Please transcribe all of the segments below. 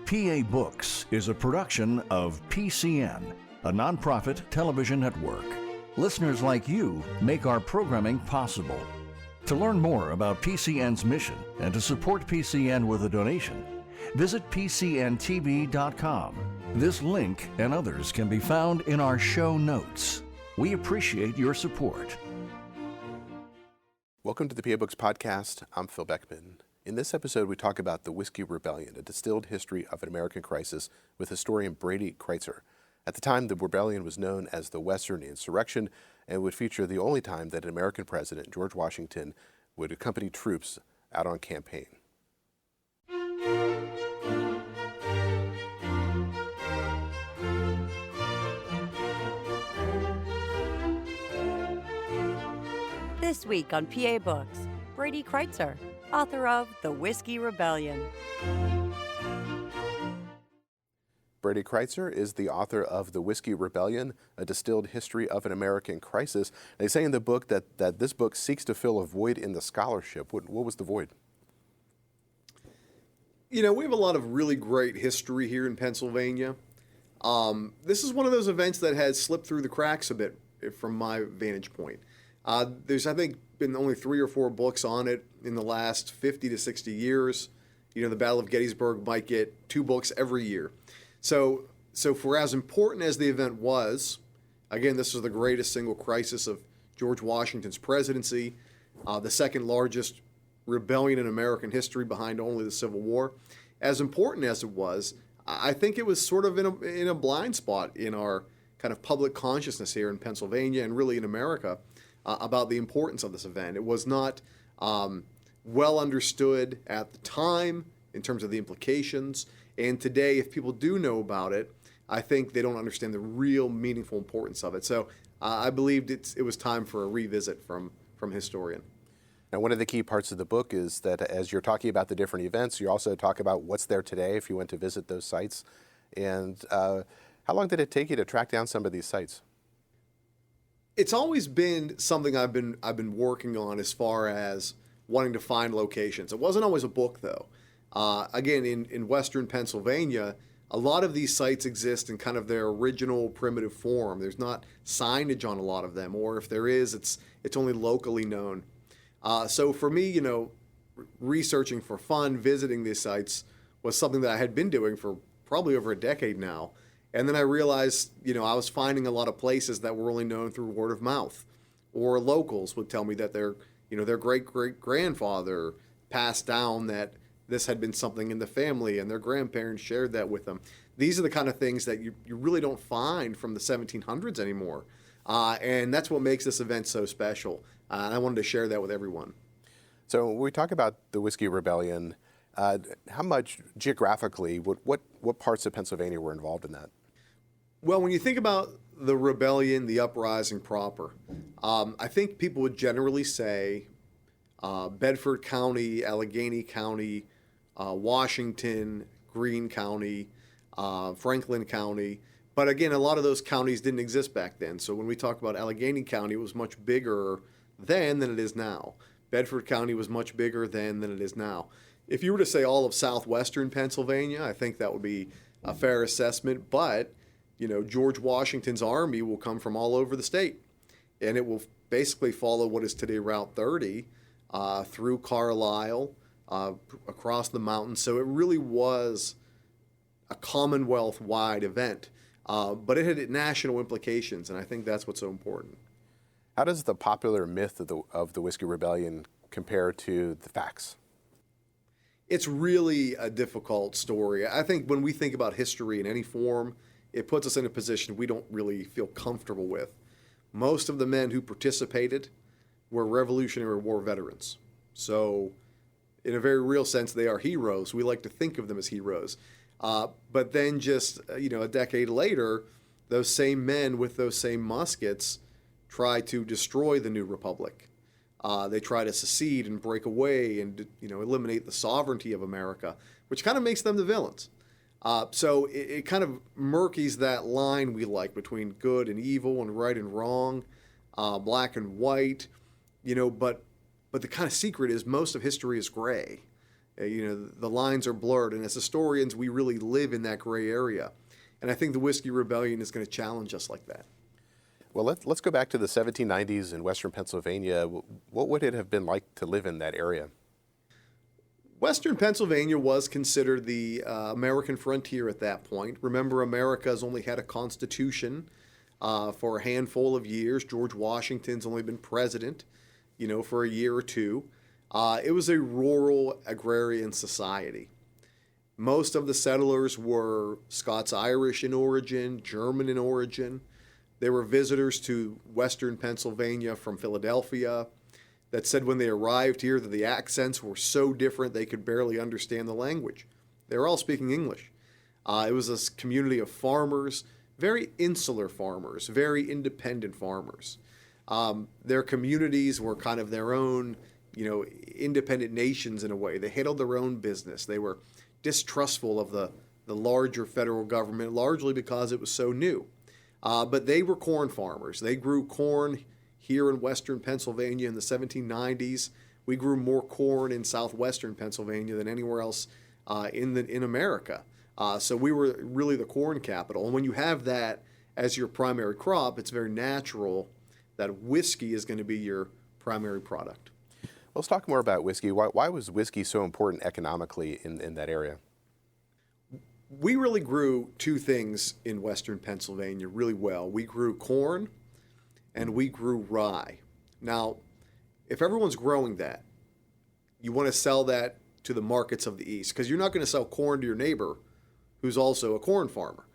PA Books is a production of PCN, a nonprofit television network. Listeners like you make our programming possible. To learn more about PCN's mission and to support PCN with a donation, visit PCNTV.com. This link and others can be found in our show notes. We appreciate your support. Welcome to the PA Books Podcast. I'm Phil Beckman. In this episode, we talk about the Whiskey Rebellion, a distilled history of an American crisis, with historian Brady Crytzer. At the time, the rebellion was known as the Western Insurrection and would feature the only time that an American president, George Washington, would accompany troops out on campaign. This week on PA Books, Brady Crytzer, author of The Whiskey Rebellion. Brady Crytzer is the author of The Whiskey Rebellion, a distilled history of an American crisis. They say in the book that this book seeks to fill a void in the scholarship. What was the void? You know, we have a lot of really great history here in Pennsylvania. This is one of those events that has slipped through the cracks a bit from my vantage point. There's, I think, been only 3 or 4 books on it in the last 50 to 60 years. You know, the Battle of Gettysburg might get 2 books every year. So for as important as the event was, again, this was the greatest single crisis of George Washington's presidency, the second largest rebellion in American history behind only the Civil War. As important as it was, I think it was sort of in a blind spot in our kind of public consciousness here in Pennsylvania and really in America. About the importance of this event. It was not well understood at the time in terms of the implications, and today, if people do know about it, I think they don't understand the real meaningful importance of it. So I believed it was time for a revisit from a historian. Now, one of the key parts of the book is that as you're talking about the different events, you also talk about what's there today if you went to visit those sites. And how long did it take you to track down some of these sites? It's always been something I've been working on as far as wanting to find locations. It wasn't always a book, though. Again, in Western Pennsylvania, a lot of these sites exist in kind of their original primitive form. There's not signage on a lot of them, or if there is, it's only locally known. So for me, you know, researching for fun, visiting these sites was something that I had been doing for probably over a decade now. And then I realized, you know, I was finding a lot of places that were only known through word of mouth, or locals would tell me that their great-great-grandfather passed down that this had been something in the family and their grandparents shared that with them. These are the kind of things that you really don't find from the 1700s anymore. And that's what makes this event so special. And I wanted to share that with everyone. So when we talk about the Whiskey Rebellion, how much geographically, what parts of Pennsylvania were involved in that? Well, when you think about the rebellion, the uprising proper, I think people would generally say Bedford County, Allegheny County, Washington, Greene County, Franklin County. But again, a lot of those counties didn't exist back then. So when we talk about Allegheny County, it was much bigger then than it is now. Bedford County was much bigger then than it is now. If you were to say all of southwestern Pennsylvania, I think that would be a fair assessment. But, you know, George Washington's army will come from all over the state. And it will basically follow what is today Route 30 through Carlisle, across the mountains. So it really was a Commonwealth-wide event. But it had national implications, and I think that's what's so important. How does the popular myth of the Whiskey Rebellion compare to the facts? It's really a difficult story. I think when we think about history in any form, it puts us in a position we don't really feel comfortable with. Most of the men who participated were Revolutionary War veterans. So in a very real sense, they are heroes. We like to think of them as heroes. But then just, a decade later, those same men with those same muskets try to destroy the new republic. They try to secede and break away and, eliminate the sovereignty of America, which kind of makes them the villains. So it kind of murkies that line we like between good and evil and right and wrong, black and white, but the kind of secret is most of history is gray. The lines are blurred, and as historians, we really live in that gray area. And I think the Whiskey Rebellion is going to challenge us like that. Well, let's go back to the 1790s in Western Pennsylvania. What would it have been like to live in that area? Western Pennsylvania was considered the American frontier at that point. Remember, America's only had a constitution for a handful of years. George Washington's only been president, for a year or two. It was a rural agrarian society. Most of the settlers were Scots-Irish in origin, German in origin. They were visitors to Western Pennsylvania from Philadelphia that said when they arrived here that the accents were so different they could barely understand the language. They were all speaking English. It was a community of farmers, very insular farmers, very independent farmers. Their communities were kind of their own, independent nations in a way. They handled their own business. They were distrustful of the larger federal government, largely because it was so new. But they were corn farmers. They grew corn here in Western Pennsylvania in the 1790s. We grew more corn in southwestern Pennsylvania than anywhere else in America. So we were really the corn capital. And when you have that as your primary crop, it's very natural that whiskey is going to be your primary product. Let's talk more about whiskey. Why was whiskey so important economically in that area? We really grew two things in Western Pennsylvania really well. We grew corn and we grew rye. Now, if everyone's growing that, you want to sell that to the markets of the East, because you're not going to sell corn to your neighbor who's also a corn farmer.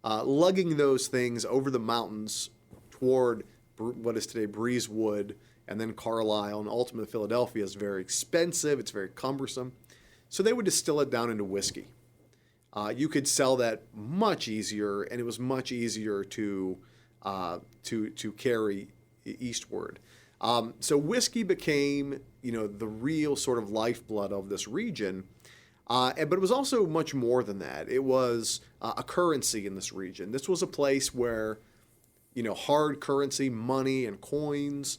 Lugging those things over the mountains toward what is today Breezewood and then Carlisle and ultimately Philadelphia is very expensive. It's very cumbersome. So they would distill it down into whiskey. You could sell that much easier, and it was much easier to carry eastward. So whiskey became, the real sort of lifeblood of this region. But it was also much more than that. It was a currency in this region. This was a place where, hard currency, money, and coins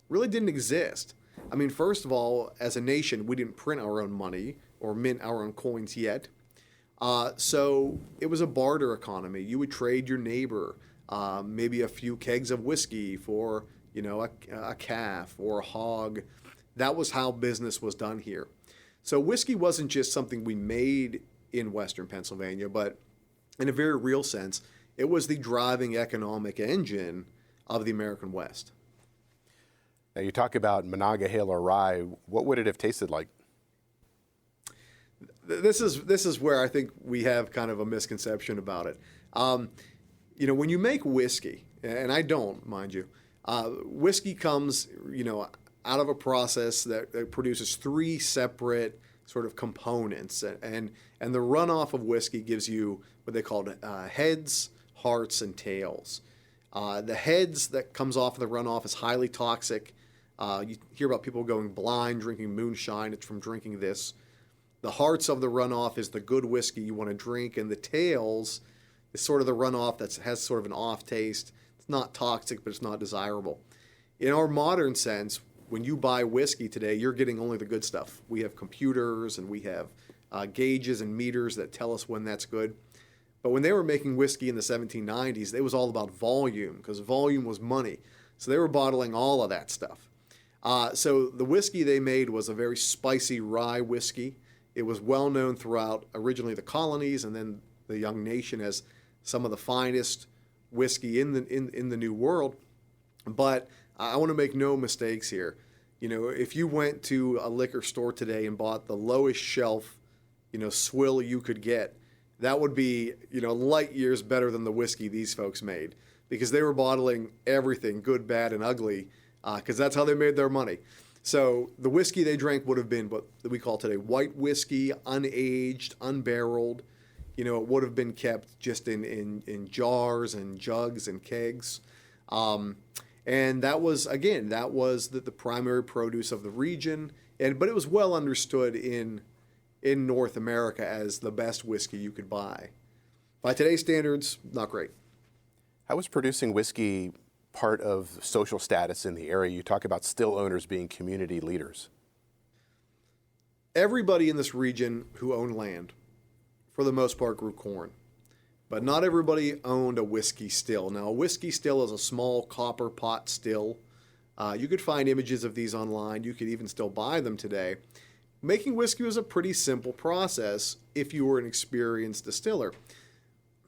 really didn't exist. I mean, first of all, as a nation, we didn't print our own money or mint our own coins yet. So it was a barter economy. You would trade your neighbor maybe a few kegs of whiskey for, a calf or a hog. That was how business was done here. So whiskey wasn't just something we made in Western Pennsylvania, but in a very real sense, it was the driving economic engine of the American West. Now you talk about Monongahela rye. What would it have tasted like? This is where I think we have kind of a misconception about it. When you make whiskey, and I don't, mind you, whiskey comes, out of a process that produces three separate sort of components, and the runoff of whiskey gives you what they call heads, hearts, and tails. The heads that comes off of the runoff is highly toxic. You hear about people going blind drinking moonshine. It's from drinking this. The hearts of the runoff is the good whiskey you want to drink, and the tails is sort of the runoff that has sort of an off taste. It's not toxic, but it's not desirable. In our modern sense, when you buy whiskey today, you're getting only the good stuff. We have computers and we have gauges and meters that tell us when that's good. But when they were making whiskey in the 1790s, it was all about volume, because volume was money. So they were bottling all of that stuff. So the whiskey they made was a very spicy rye whiskey. It was well known throughout originally the colonies and then the young nation as some of the finest whiskey in the New World. But I want to make no mistakes here. If you went to a liquor store today and bought the lowest shelf, swill you could get, that would be, light years better than the whiskey these folks made, because they were bottling everything, good, bad, and ugly, because that's how they made their money. So the whiskey they drank would have been what we call today white whiskey, unaged, unbarreled. It would have been kept just in jars and jugs and kegs. And that was the primary produce of the region. But it was well understood in North America as the best whiskey you could buy. By today's standards, not great. How was producing whiskey part of social status in the area? You talk about still owners being community leaders. everybody in this region who owned land, for the most part, grew corn. But not everybody owned a whiskey still. Now, a whiskey still is a small copper pot still. You could find images of these online. You could even still buy them today. Making whiskey was a pretty simple process if you were an experienced distiller.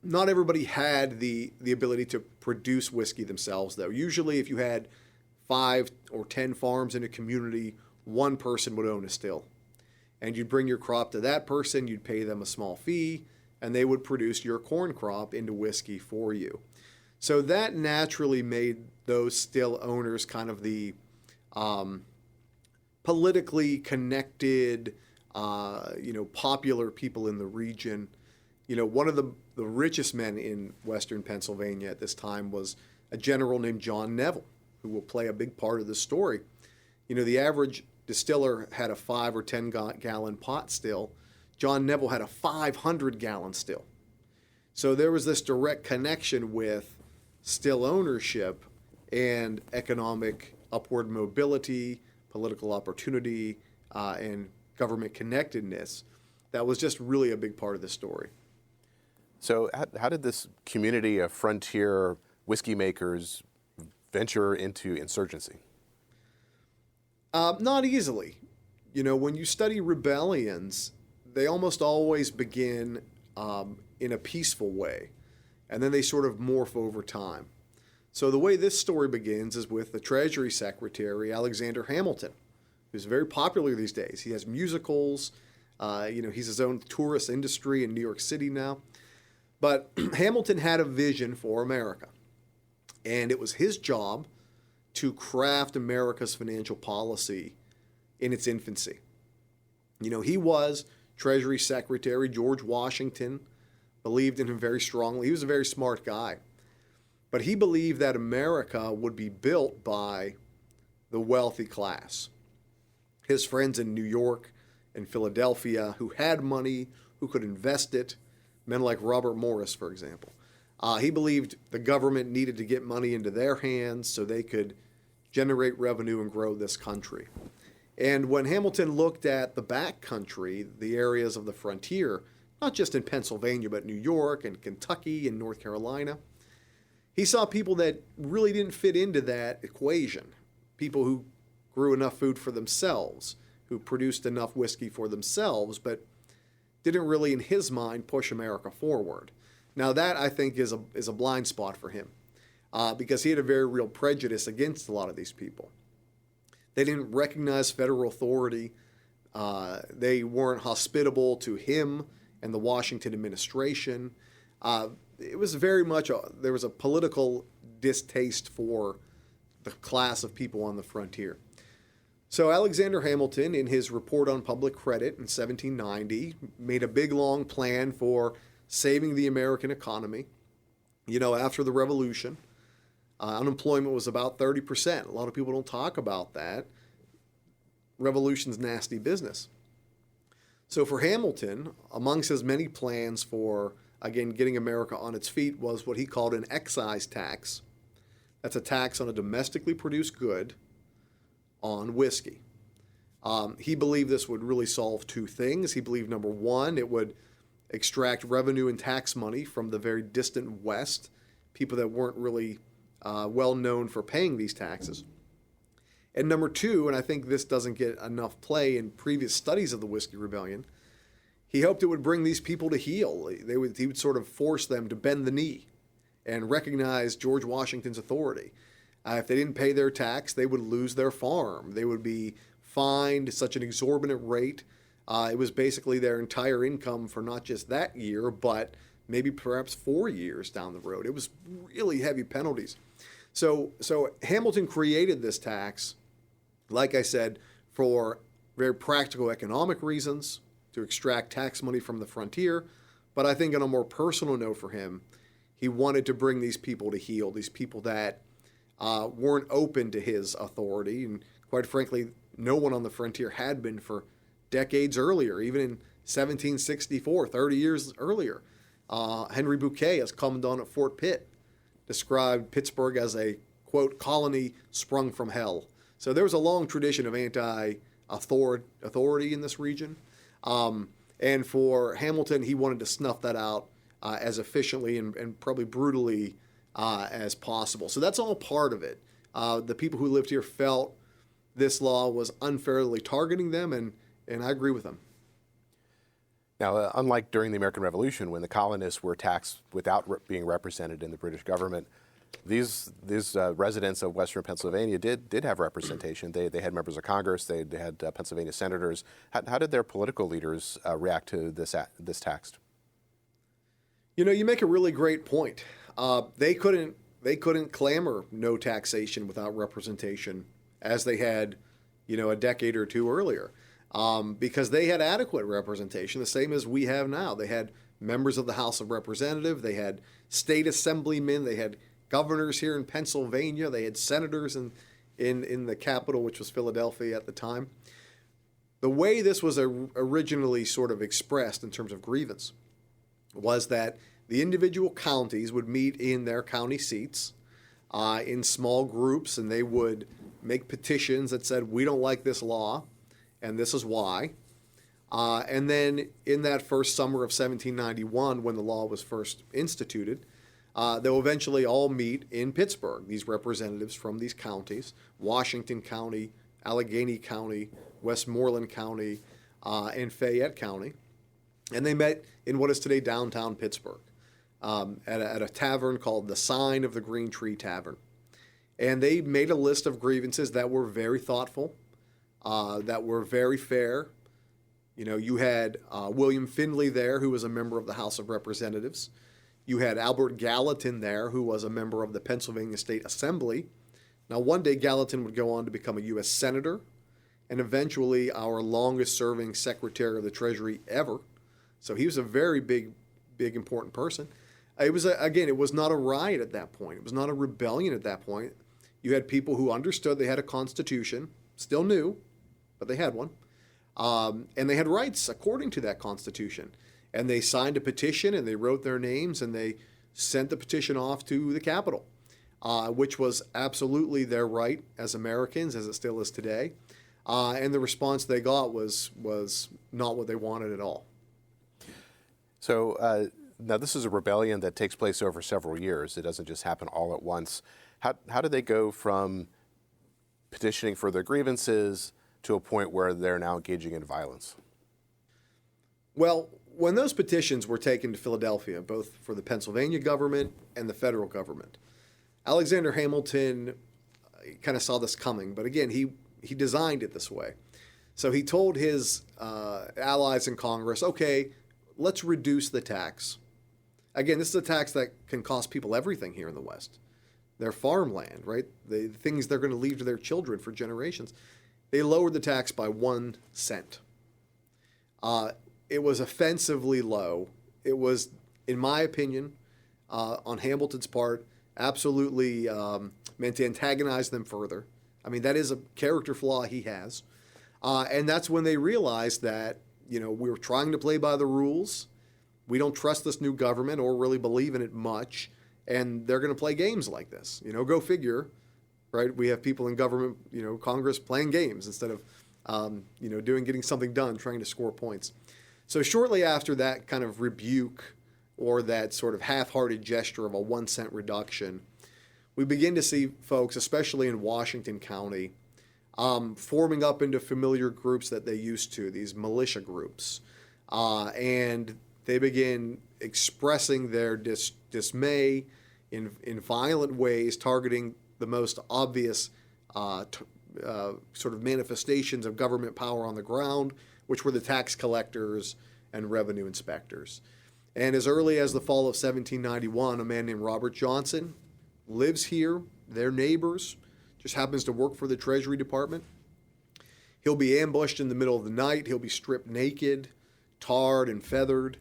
Not everybody had the ability to produce whiskey themselves, though. Usually, if you had 5 or 10 farms in a community, one person would own a still. And you'd bring your crop to that person, you'd pay them a small fee, and they would produce your corn crop into whiskey for you. So that naturally made those still owners kind of the politically connected, popular people in the region. One of the richest men in western Pennsylvania at this time was a general named John Neville, who will play a big part of the story. The average distiller had a 5 or 10 gallon pot still. John Neville had a 500-gallon still. So there was this direct connection with still ownership and economic upward mobility, political opportunity, and government connectedness. That was just really a big part of the story. So how did this community of frontier whiskey makers venture into insurgency? Not easily. When you study rebellions, they almost always begin in a peaceful way, and then they sort of morph over time. So the way this story begins is with the Treasury Secretary Alexander Hamilton, who's very popular these days. He has musicals. He's his own tourist industry in New York City now. But Hamilton had a vision for America, and it was his job to craft America's financial policy in its infancy. He was Treasury Secretary. George Washington believed in him very strongly. He was a very smart guy. But he believed that America would be built by the wealthy class. His friends in New York and Philadelphia who had money, who could invest it, men like Robert Morris, for example. He believed the government needed to get money into their hands so they could generate revenue and grow this country. And when Hamilton looked at the back country, the areas of the frontier, not just in Pennsylvania, but New York and Kentucky and North Carolina, he saw people that really didn't fit into that equation. People who grew enough food for themselves, who produced enough whiskey for themselves, but didn't really, in his mind, push America forward. Now that, I think, is a blind spot for him, because he had a very real prejudice against a lot of these people. They didn't recognize federal authority. They weren't hospitable to him and the Washington administration. It was very much, there was a political distaste for the class of people on the frontier. So Alexander Hamilton, in his report on public credit in 1790, made a big, long plan for saving the American economy. After the Revolution, unemployment was about 30%. A lot of people don't talk about that. Revolution's nasty business. So for Hamilton, amongst his many plans for, again, getting America on its feet was what he called an excise tax. That's a tax on a domestically produced good on whiskey. He believed this would really solve two things. He believed, number one, it would extract revenue and tax money from the very distant West, people that weren't really well known for paying these taxes. And number two, and I think this doesn't get enough play in previous studies of the Whiskey Rebellion, he hoped it would bring these people to heel. He would sort of force them to bend the knee and recognize George Washington's authority. If they didn't pay their tax, they would lose their farm. They would be fined such an exorbitant rate. It was basically their entire income for not just that year, but maybe perhaps 4 years down the road. It was really heavy penalties. So Hamilton created this tax, like I said, for very practical economic reasons, to extract tax money from the frontier. But I think on a more personal note for him, he wanted to bring these people to heel, these people that weren't open to his authority. And quite frankly, no one on the frontier had been for decades earlier, even in 1764, 30 years earlier. Henry Bouquet, as commandant at Fort Pitt, described Pittsburgh as a, quote, colony sprung from hell. So there was a long tradition of authority in this region. And for Hamilton, he wanted to snuff that out as efficiently and probably brutally as possible. So that's all part of it. The people who lived here felt this law was unfairly targeting them, and I agree with them. Now, unlike during the American Revolution, when the colonists were taxed without being represented in the British government, these residents of Western Pennsylvania did have representation. They had members of Congress. They had Pennsylvania senators. How did their political leaders react to this tax? You know, you make a really great point. They couldn't clamor no taxation without representation, as they had, a decade or two earlier, because they had adequate representation, the same as we have now. They had members of the House of Representatives. They had state assemblymen. They had governors here in Pennsylvania. They had senators in the capital, which was Philadelphia at the time. The way this was originally sort of expressed in terms of grievance was that the individual counties would meet in their county seats in small groups, and they would make petitions that said, we don't like this law, and this is why. And then in that first summer of 1791, when the law was first instituted, they'll eventually all meet in Pittsburgh, these representatives from these counties, Washington County, Allegheny County, Westmoreland County, and Fayette County. And they met in what is today downtown Pittsburgh at a tavern called the Sign of the Green Tree Tavern. And they made a list of grievances that were very thoughtful, that were very fair. You had William Findley there, who was a member of the House of Representatives. You had Albert Gallatin there, who was a member of the Pennsylvania State Assembly. Now, one day Gallatin would go on to become a U.S. Senator, and eventually our longest-serving Secretary of the Treasury ever. So he was a very big, important person. It was, it was not a riot at that point. It was not a rebellion at that point. You had people who understood they had a constitution, still new, but they had one, and they had rights according to that constitution. And they signed a petition, and they wrote their names, and they sent the petition off to the Capitol, which was absolutely their right as Americans, as it still is today. And the response they got was not what they wanted at all. So now this is a rebellion that takes place over several years. It doesn't just happen all at once. How did they go from petitioning for their grievances to a point where they're now engaging in violence? Well, when those petitions were taken to Philadelphia, both for the Pennsylvania government and the federal government, Alexander Hamilton kind of saw this coming, but again, he designed it this way. So he told his allies in Congress, okay, let's reduce the tax. Again, this is a tax that can cost people everything here in the West. Their farmland, right? The things they're going to leave to their children for generations. They lowered the tax by 1 cent. It was offensively low. It was, in my opinion, on Hamilton's part, absolutely meant to antagonize them further. I mean, that is a character flaw he has. And that's when they realized that, we were trying to play by the rules. We don't trust this new government or really believe in it much. And they're going to play games like this. Go figure, right? We have people in government, Congress playing games instead of, getting something done, trying to score points. So shortly after that kind of rebuke or that sort of half-hearted gesture of a 1 cent reduction, we begin to see folks, especially in Washington County, forming up into familiar groups that they used to, these militia groups. And they begin expressing their dismay in violent ways, targeting the most obvious sort of manifestations of government power on the ground, which were the tax collectors and revenue inspectors. And as early as the fall of 1791, a man named Robert Johnson lives here. They're neighbors, just happens to work for the Treasury Department. He'll be ambushed in the middle of the night. He'll be stripped naked, tarred and feathered.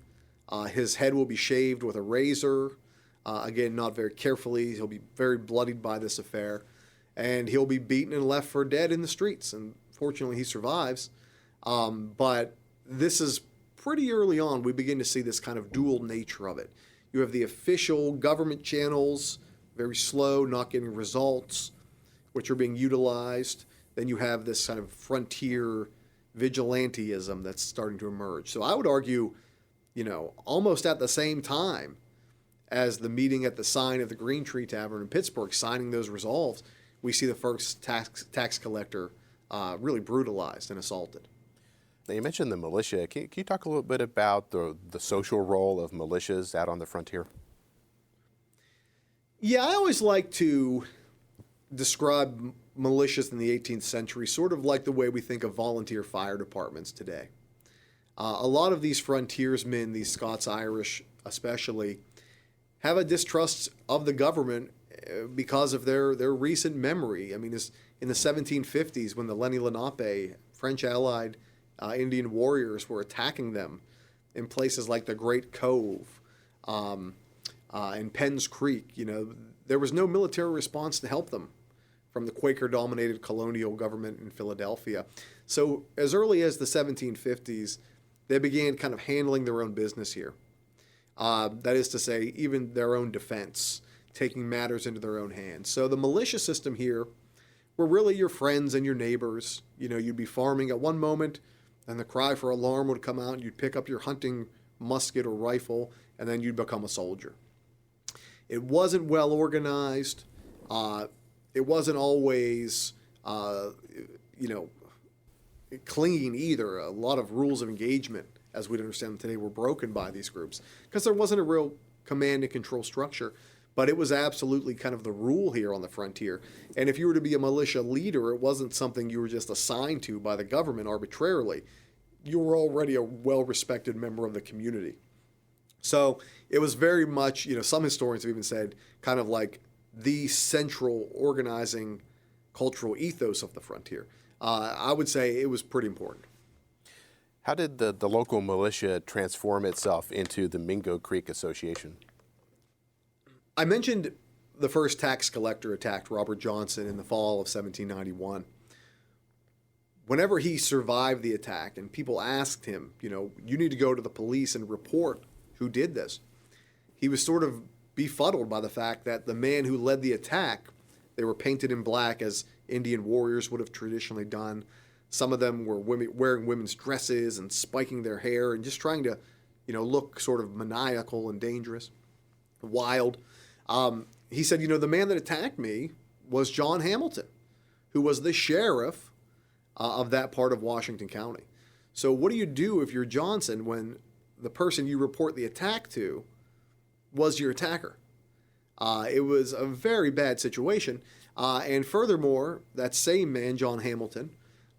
His head will be shaved with a razor. Again, not very carefully. He'll be very bloodied by this affair. And he'll be beaten and left for dead in the streets. And fortunately, he survives. But this is pretty early on. We begin to see this kind of dual nature of it. You have the official government channels, very slow, not getting results, which are being utilized. Then you have this kind of frontier vigilanteism that's starting to emerge. So I would argue, almost at the same time as the meeting at the sign of the Green Tree Tavern in Pittsburgh, signing those resolves, we see the first tax collector really brutalized and assaulted. Now, you mentioned the militia. Can you talk a little bit about the social role of militias out on the frontier? Yeah, I always like to describe militias in the 18th century sort of like the way we think of volunteer fire departments today. A lot of these frontiersmen, these Scots-Irish especially, have a distrust of the government because of their recent memory. I mean, in the 1750s, when the Lenni Lenape, French allied Indian warriors, were attacking them in places like the Great Cove and Penn's Creek, there was no military response to help them from the Quaker-dominated colonial government in Philadelphia. So as early as the 1750s, they began kind of handling their own business here. That is to say, even their own defense, taking matters into their own hands. So the militia system here were really your friends and your neighbors. You'd be farming at one moment, and the cry for alarm would come out, and you'd pick up your hunting musket or rifle, and then you'd become a soldier. It wasn't well organized. It wasn't always, clean either. A lot of rules of engagement, as we'd understand them today, were broken by these groups because there wasn't a real command and control structure. But it was absolutely kind of the rule here on the frontier. And if you were to be a militia leader, it wasn't something you were just assigned to by the government arbitrarily. You were already a well-respected member of the community. So it was very much, some historians have even said, kind of like the central organizing cultural ethos of the frontier. I would say it was pretty important. How did the local militia transform itself into the Mingo Creek Association? I mentioned the first tax collector attacked Robert Johnson in the fall of 1791. Whenever he survived the attack and people asked him, you need to go to the police and report who did this, he was sort of befuddled by the fact that the man who led the attack, they were painted in black as Indian warriors would have traditionally done. Some of them were wearing women's dresses and spiking their hair and just trying to, look sort of maniacal and dangerous, wild. He said, the man that attacked me was John Hamilton, who was the sheriff of that part of Washington County. So what do you do if you're Johnson when the person you report the attack to was your attacker? It was a very bad situation. And furthermore, that same man, John Hamilton,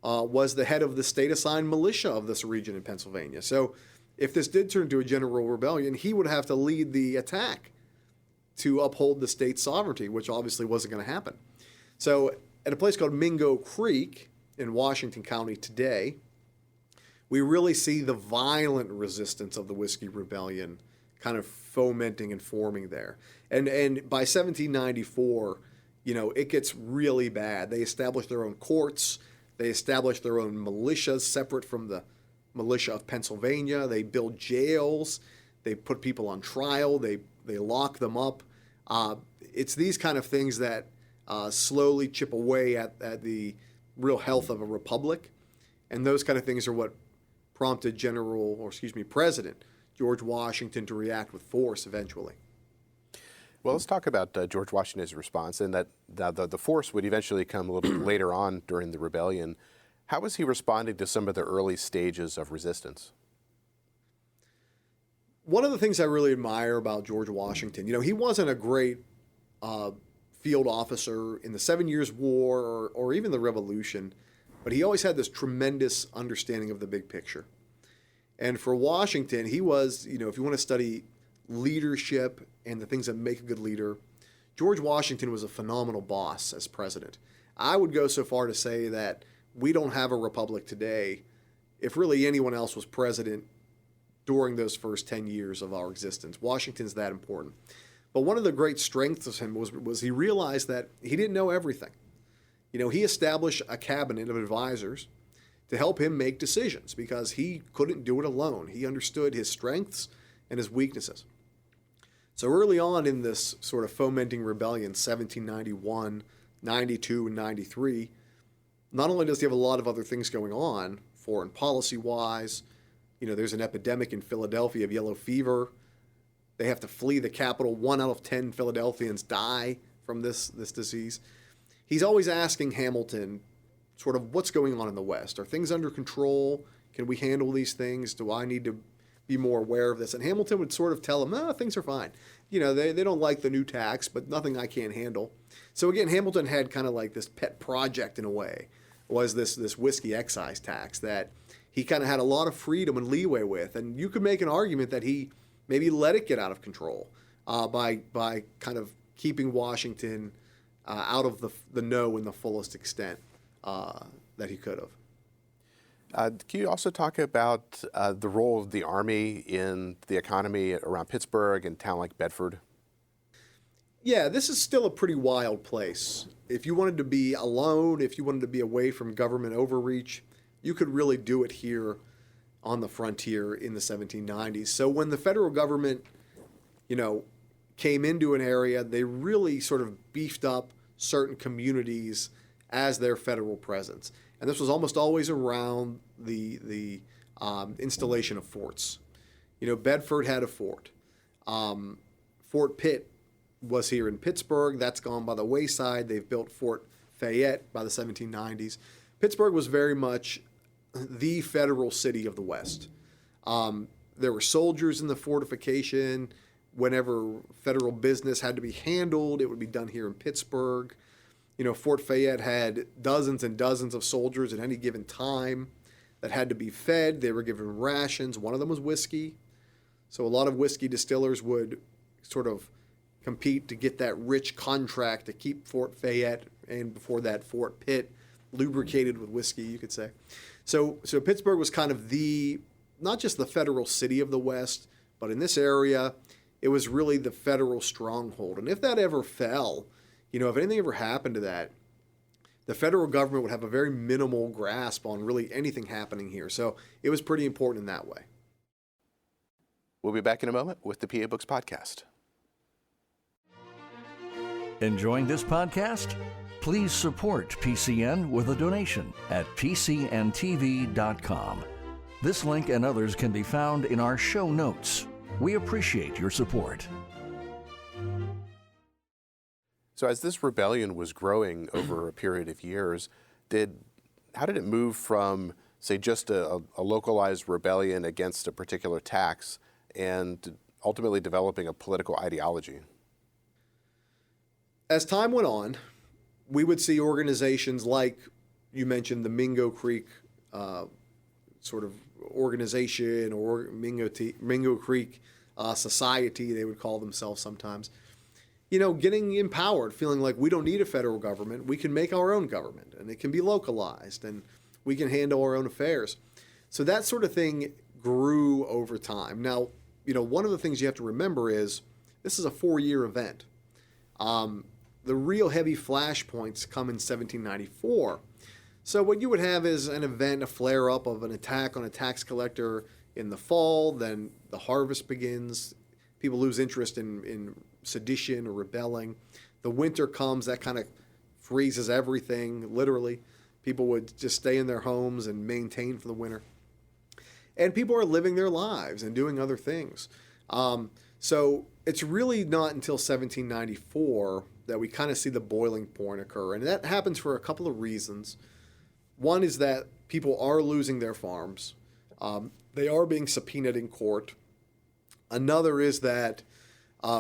was the head of the state-assigned militia of this region in Pennsylvania. So if this did turn into a general rebellion, he would have to lead the attack to uphold the state's sovereignty, which obviously wasn't going to happen. So at a place called Mingo Creek in Washington County today, we really see the violent resistance of the Whiskey Rebellion kind of fomenting and forming there. And by 1794, it gets really bad. They establish their own courts. They establish their own militias separate from the militia of Pennsylvania. They build jails. They put people on trial. They lock them up. It's these kind of things that slowly chip away at the real health of a republic. And those kind of things are what prompted President George Washington to react with force eventually. Well, let's talk about George Washington's response, and that the force would eventually come a little bit later on during the rebellion. How was he responding to some of the early stages of resistance? One of the things I really admire about George Washington, he wasn't a great field officer in the 7 Years' War or even the Revolution, but he always had this tremendous understanding of the big picture. And for Washington, he was, if you want to study leadership and the things that make a good leader, George Washington was a phenomenal boss as president. I would go so far to say that we don't have a republic today if really anyone else was president during those first 10 years of our existence. Washington's that important. But one of the great strengths of him was he realized that he didn't know everything. He established a cabinet of advisors to help him make decisions because he couldn't do it alone. He understood his strengths and his weaknesses. So early on in this sort of fomenting rebellion, 1791, 92, and 93, not only does he have a lot of other things going on foreign policy-wise. There's an epidemic in Philadelphia of yellow fever. They have to flee the capital. 1 out of 10 Philadelphians die from this disease. He's always asking Hamilton sort of what's going on in the West. Are things under control? Can we handle these things? Do I need to be more aware of this? And Hamilton would sort of tell him, no, things are fine. They don't like the new tax, but nothing I can't handle. So again, Hamilton had kind of like this pet project in a way, was this whiskey excise tax that he kind of had a lot of freedom and leeway with. And you could make an argument that he maybe let it get out of control by kind of keeping Washington out of the know in the fullest extent that he could have. Can you also talk about the role of the Army in the economy around Pittsburgh and a town like Bedford? Yeah, this is still a pretty wild place. If you wanted to be alone, if you wanted to be away from government overreach, you could really do it here on the frontier in the 1790s. So when the federal government, came into an area, they really sort of beefed up certain communities as their federal presence. And this was almost always around the installation of forts. Bedford had a fort. Fort Pitt was here in Pittsburgh. That's gone by the wayside. They've built Fort Fayette by the 1790s. Pittsburgh was very much the federal city of the West. There were soldiers in the fortification. Whenever federal business had to be handled, it would be done here in Pittsburgh. Fort Fayette had dozens and dozens of soldiers at any given time that had to be fed. They were given rations. One of them was whiskey. So a lot of whiskey distillers would sort of compete to get that rich contract to keep Fort Fayette, and before that Fort Pitt, lubricated with whiskey, you could say. So Pittsburgh was kind of not just the federal city of the West, but in this area, it was really the federal stronghold. And if that ever fell, if anything ever happened to that, the federal government would have a very minimal grasp on really anything happening here. So it was pretty important in that way. We'll be back in a moment with the PA Books Podcast. Enjoying this podcast? Please support PCN with a donation at pcntv.com. This link and others can be found in our show notes. We appreciate your support. So as this rebellion was growing over a period of years, how did it move from, say, just a localized rebellion against a particular tax and ultimately developing a political ideology? As time went on, we would see organizations like you mentioned the Mingo Creek sort of organization, or Mingo Creek Society, they would call themselves sometimes, getting empowered, feeling like we don't need a federal government. We can make our own government, and it can be localized, and we can handle our own affairs. So that sort of thing grew over time. Now, one of the things you have to remember is this is a 4-year event. The real heavy flashpoints come in 1794. So what you would have is an event, a flare-up of an attack on a tax collector in the fall. Then the harvest begins. People lose interest in sedition or rebelling. The winter comes. That kind of freezes everything, literally. People would just stay in their homes and maintain for the winter. And people are living their lives and doing other things. So it's really not until 1794 that we kind of see the boiling point occur. And that happens for a couple of reasons. One is that people are losing their farms. They are being subpoenaed in court. Another is that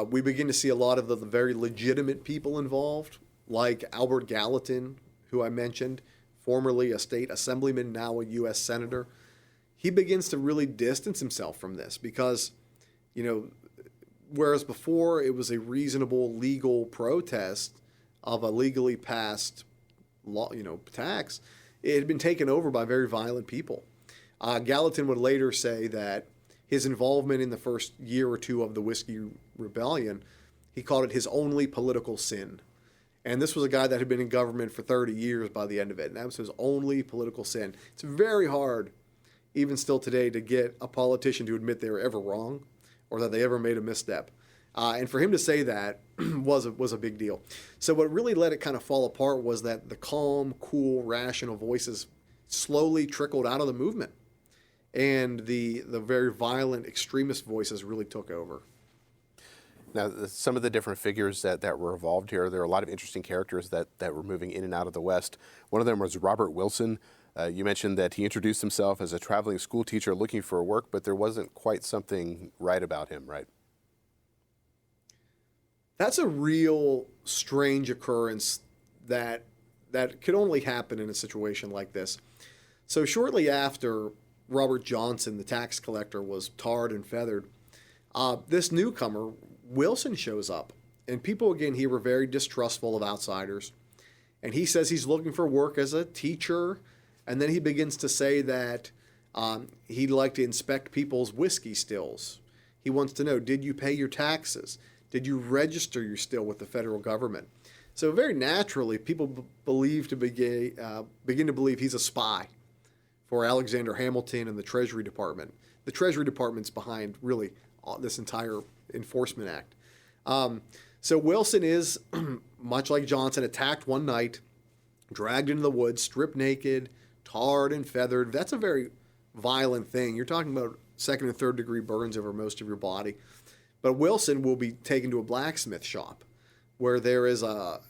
we begin to see a lot of the very legitimate people involved, like Albert Gallatin, who I mentioned, formerly a state assemblyman, now a U.S. senator. He begins to really distance himself from this because, whereas before it was a reasonable legal protest of a legally passed law, tax, it had been taken over by very violent people. Gallatin would later say that his involvement in the first year or two of the Whiskey Rebellion, he called it his only political sin. And this was a guy that had been in government for 30 years by the end of it, and that was his only political sin. It's very hard, even still today, to get a politician to admit they were ever wrong or that they ever made a misstep. And for him to say that was a big deal. So what really let it kind of fall apart was that the calm, cool, rational voices slowly trickled out of the movement. And the very violent extremist voices really took over. Now, some of the different figures that were involved here, there are a lot of interesting characters that were moving in and out of the West. One of them was Robert Wilson. You mentioned that he introduced himself as a traveling school teacher looking for work, but there wasn't quite something right about him, right? That's a real strange occurrence that could only happen in a situation like this. So shortly after Robert Johnson, the tax collector, was tarred and feathered, this newcomer, Wilson, shows up. And people, again, here were very distrustful of outsiders. And he says he's looking for work as a teacher. And then he begins to say that he'd like to inspect people's whiskey stills. He wants to know, did you pay your taxes? Did you register your still with the federal government? So very naturally, people begin to believe he's a spy for Alexander Hamilton and the Treasury Department. The Treasury Department's behind, really, this entire enforcement act. So Wilson is, much like Johnson, attacked one night, dragged into the woods, stripped naked, tarred and feathered. That's a very violent thing. You're talking about second and third degree burns over most of your body. But Wilson will be taken to a blacksmith shop where there is a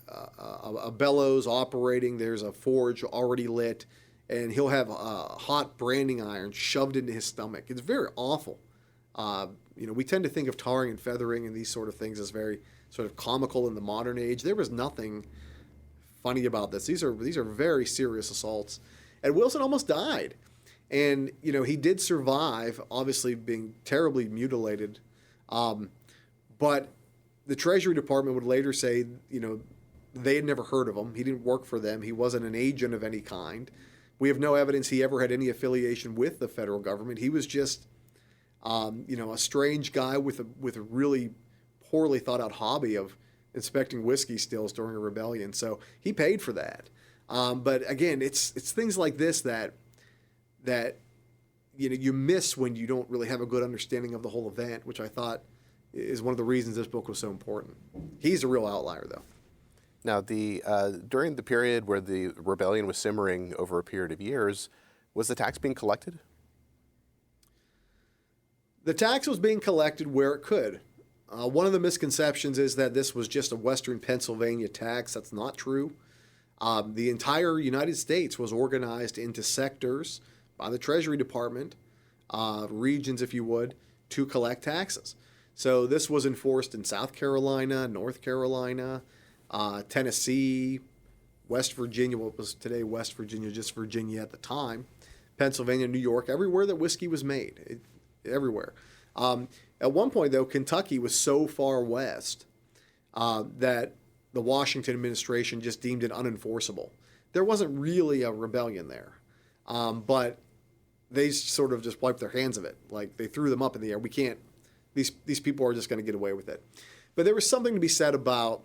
bellows operating, there's a forge already lit, and he'll have a hot branding iron shoved into his stomach. It's very awful. We tend to think of tarring and feathering and these sort of things as very sort of comical in the modern age. There was nothing funny about this. These are very serious assaults. And Wilson almost died. And, he did survive, obviously being terribly mutilated. But the Treasury Department would later say, they had never heard of him. He didn't work for them. He wasn't an agent of any kind. We have no evidence he ever had any affiliation with the federal government. He was just, a strange guy with a really poorly thought out hobby of inspecting whiskey stills during a rebellion. So he paid for that. But again, it's things like this that you miss when you don't really have a good understanding of the whole event, which I thought is one of the reasons this book was so important. He's a real outlier, though. Now, during the period where the rebellion was simmering over a period of years, was the tax being collected? The tax was being collected where it could. One of the misconceptions is that this was just a Western Pennsylvania tax. That's not true. The entire United States was organized into sectors by the Treasury Department, regions, if you would, to collect taxes. So this was enforced in South Carolina, North Carolina, Tennessee, West Virginia, what was today West Virginia, just Virginia at the time, Pennsylvania, New York, everywhere that whiskey was made, everywhere. At one point, though, Kentucky was so far west that the Washington administration just deemed it unenforceable. There wasn't really a rebellion there, but they sort of just wiped their hands of it. Like, they threw them up in the air. We can't, these people are just going to get away with it. But there was something to be said about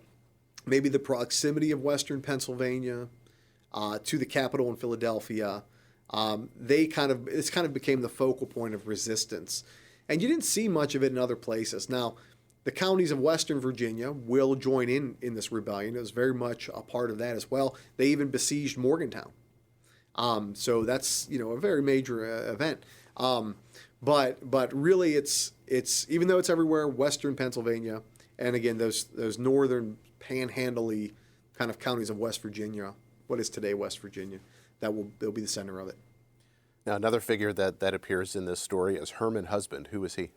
maybe the proximity of Western Pennsylvania to the capital in Philadelphia. This kind of became the focal point of resistance. And you didn't see much of it in other places. Now, the counties of Western Virginia will join in this rebellion. It was very much a part of that as well. They even besieged Morgantown. So that's, a very major event. But really it's even though it's everywhere, Western Pennsylvania, and again, those northern panhandle-y kind of counties of West Virginia, what is today West Virginia, they'll be the center of it. Now, another figure that appears in this story is Herman Husband. Who is he?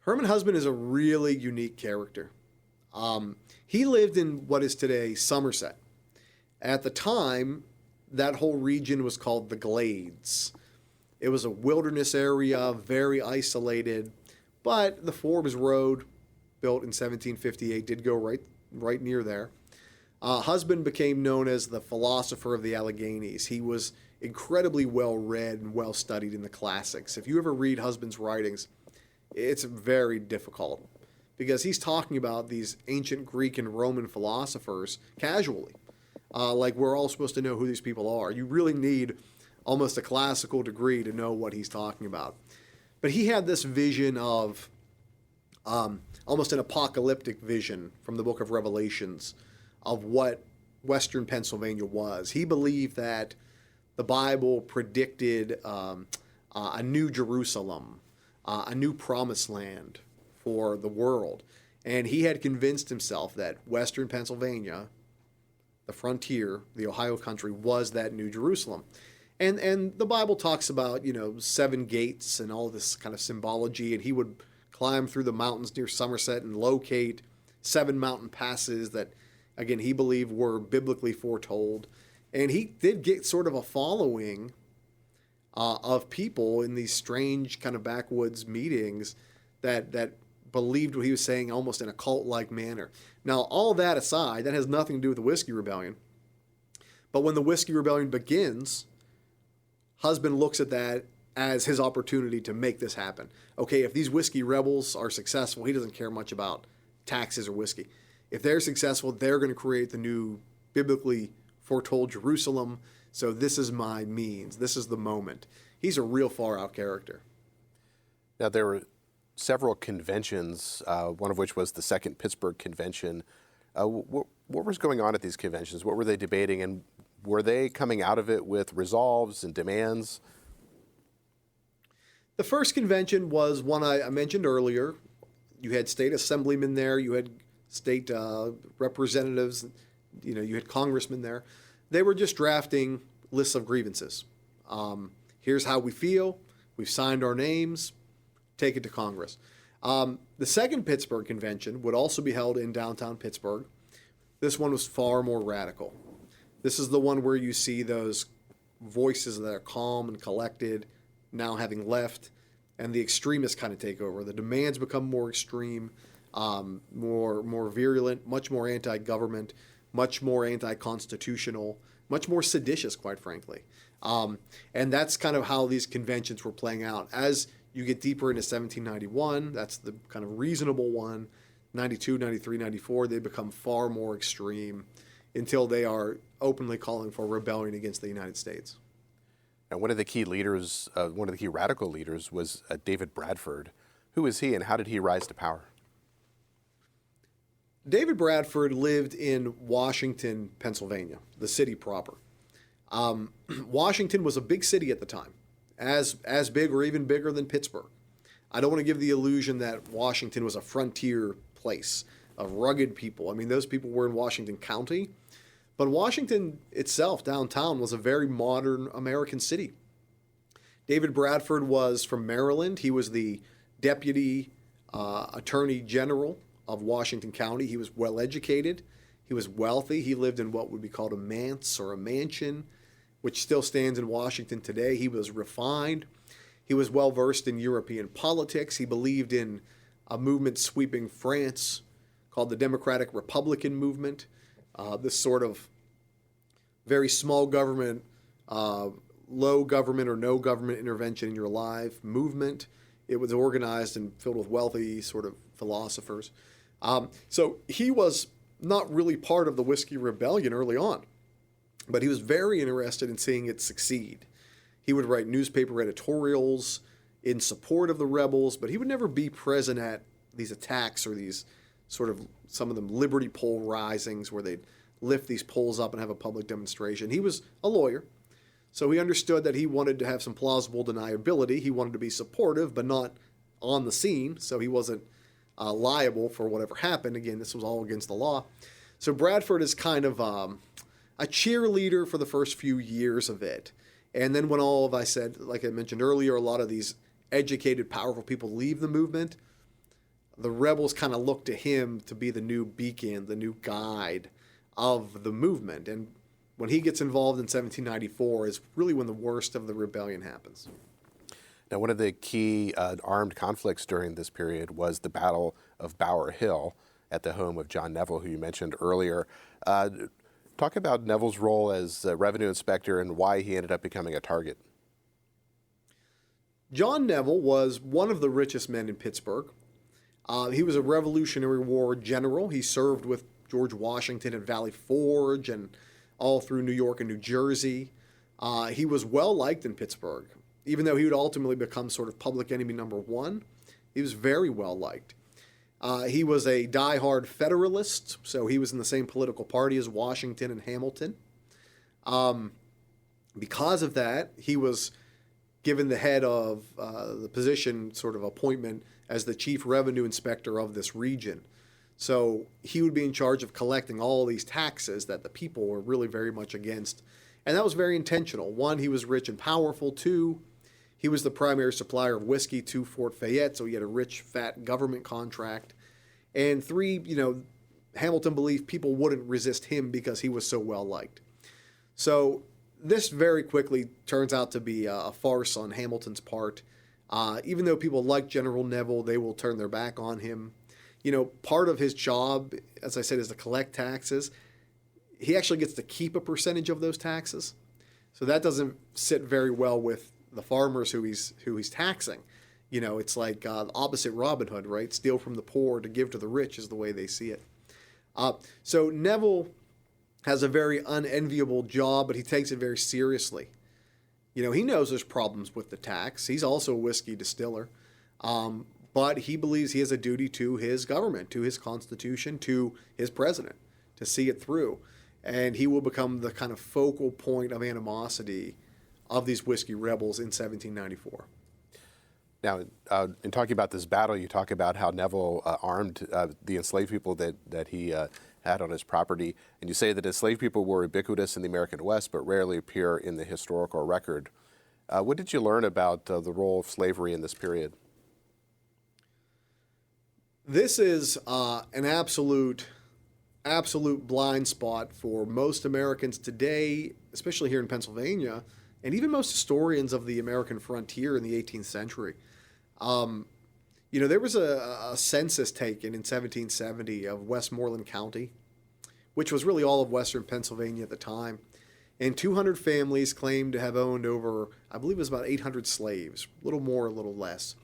Herman Husband is a really unique character. He lived in what is today Somerset. At the time, that whole region was called the Glades. It was a wilderness area, very isolated, but the Forbes Road, built in 1758, did go right near there. Husband became known as the philosopher of the Alleghenies. He was incredibly well-read and well-studied in the classics. If you ever read Husband's writings, it's very difficult because he's talking about these ancient Greek and Roman philosophers casually. Like we're all supposed to know who these people are. You really need almost a classical degree to know what he's talking about. But he had this vision of almost an apocalyptic vision from the book of Revelations of what Western Pennsylvania was. He believed that the Bible predicted a new Jerusalem, a new promised land for the world. And he had convinced himself that Western Pennsylvania, the frontier, the Ohio country, was that new Jerusalem. And the Bible talks about, 7 gates and all this kind of symbology, and he would climb through the mountains near Somerset and locate 7 mountain passes that, again, he believed were biblically foretold. And he did get sort of a following of people in these strange kind of backwoods meetings that believed what he was saying almost in a cult-like manner. Now, all that aside, that has nothing to do with the Whiskey Rebellion. But when the Whiskey Rebellion begins, Husband looks at that as his opportunity to make this happen. Okay, if these whiskey rebels are successful, he doesn't care much about taxes or whiskey. If they're successful, they're going to create the new biblically foretold Jerusalem. So this is my means. This is the moment. He's a real far-out character. Now, there were several conventions, one of which was the Second Pittsburgh Convention. What was going on at these conventions? What were they debating, and were they coming out of it with resolves and demands? The first convention was one I mentioned earlier. You had state assemblymen there. You had state representatives. You had congressmen there. They were just drafting lists of grievances. Here's how we feel. We've signed our names. Take it to Congress. The second Pittsburgh Convention would also be held in downtown Pittsburgh. This one was far more radical. This is the one where you see those voices that are calm and collected now having left, and the extremists kind of take over. The demands become more extreme, more virulent, much more anti-government, much more anti-constitutional, much more seditious, quite frankly. And that's kind of how these conventions were playing out. As you get deeper into 1791, that's the kind of reasonable one. 92, 93, 94, they become far more extreme until they are openly calling for rebellion against the United States. And one of the key leaders, one of the key radical leaders was David Bradford. Who is he, and how did he rise to power? David Bradford lived in Washington, Pennsylvania, the city proper. Washington was a big city at the time, as big or even bigger than Pittsburgh. I don't want to give the illusion that Washington was a frontier place of rugged people. I mean, those people were in Washington County, but Washington itself, downtown, was a very modern American city. David Bradford was from Maryland. He was the deputy attorney general of Washington County. He was well educated. He was wealthy. He lived in what would be called a manse or a mansion, which still stands in Washington today. He was refined. He was well versed in European politics. He believed in a movement sweeping France called the Democratic Republican movement. This sort of very small government, low government or no government intervention in your life movement. It was organized and filled with wealthy sort of philosophers. So he was not really part of the Whiskey Rebellion early on, but he was very interested in seeing it succeed. He would write newspaper editorials in support of the rebels, but he would never be present at these attacks or these sort of, some of them, liberty pole risings where they'd lift these poles up and have a public demonstration. He was a lawyer, so he understood that he wanted to have some plausible deniability. He wanted to be supportive, but not on the scene, so he wasn't liable for whatever happened. Again, this was all against the law. So Bradford is kind of a cheerleader for the first few years of it. And then when all of, I said, like I mentioned earlier, a lot of these educated, powerful people leave the movement, the rebels kind of look to him to be the new beacon, the new guide of the movement. And when he gets involved in 1794 is really when the worst of the rebellion happens. Now, one of the key armed conflicts during this period was the Battle of Bower Hill at the home of John Neville, who you mentioned earlier. Talk about Neville's role as revenue inspector and why he ended up becoming a target. John Neville was one of the richest men in Pittsburgh. He was a Revolutionary War general. He served with George Washington at Valley Forge and all through New York and New Jersey. He was well liked in Pittsburgh. Even though he would ultimately become sort of public enemy number one, he was very well liked. He was a diehard Federalist, so he was in the same political party as Washington and Hamilton. Because of that, he was given the head of the position, sort of appointment, as the chief revenue inspector of this region. So he would be in charge of collecting all these taxes that the people were really very much against. And that was very intentional. One, he was rich and powerful. Two, he was the primary supplier of whiskey to Fort Fayette, so he had a rich, fat government contract. And three, Hamilton believed people wouldn't resist him because he was so well liked. So this very quickly turns out to be a farce on Hamilton's part. Even though people like General Neville, they will turn their back on him. Part of his job, as I said, is to collect taxes. He actually gets to keep a percentage of those taxes. So that doesn't sit very well with the farmers who he's taxing. It's like opposite Robin Hood, right? Steal from the poor to give to the rich is the way they see it. So Neville has a very unenviable job, but he takes it very seriously. He knows there's problems with the tax. He's also a whiskey distiller. But he believes he has a duty to his government, to his constitution, to his president, to see it through. And he will become the kind of focal point of animosity of these whiskey rebels in 1794. Now, in talking about this battle, you talk about how Neville armed the enslaved people that he had on his property, and you say that enslaved people were ubiquitous in the American West, but rarely appear in the historical record. What did you learn about the role of slavery in this period? This is an absolute blind spot for most Americans today, especially here in Pennsylvania, and even most historians of the American frontier in the 18th century. There was a census taken in 1770 of Westmoreland County, which was really all of western Pennsylvania at the time. And 200 families claimed to have owned over, I believe it was about 800 slaves, a little more, a little less.